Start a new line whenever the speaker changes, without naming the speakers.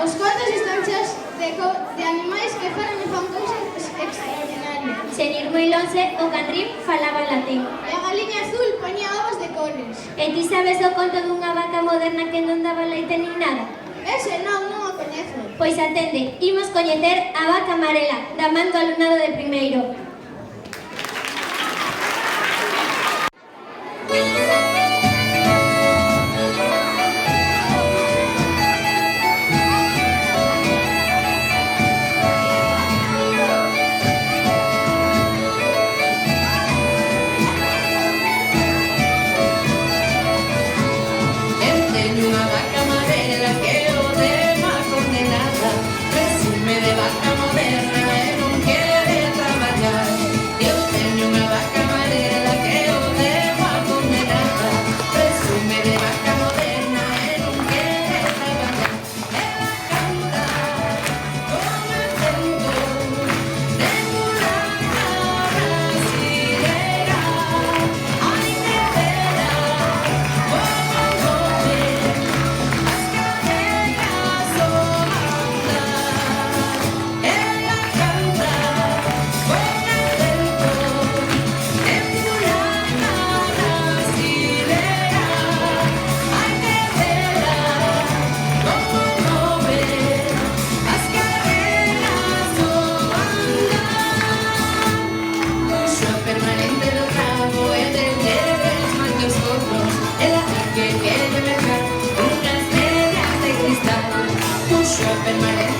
Os contos están cheos de animais que falan e fan cousas extraordinarias.
Sen ir moi lonxe, o Canrín falaba latín.
E a galiña azul ponía ovos de cores.
E ti sabes o conto dunha vaca moderna que non daba leite nin nada?
Ese non o coñezo.
Pois atende, imos coñecer a vaca amarela, da man do alumnado de primeiro.
Permanente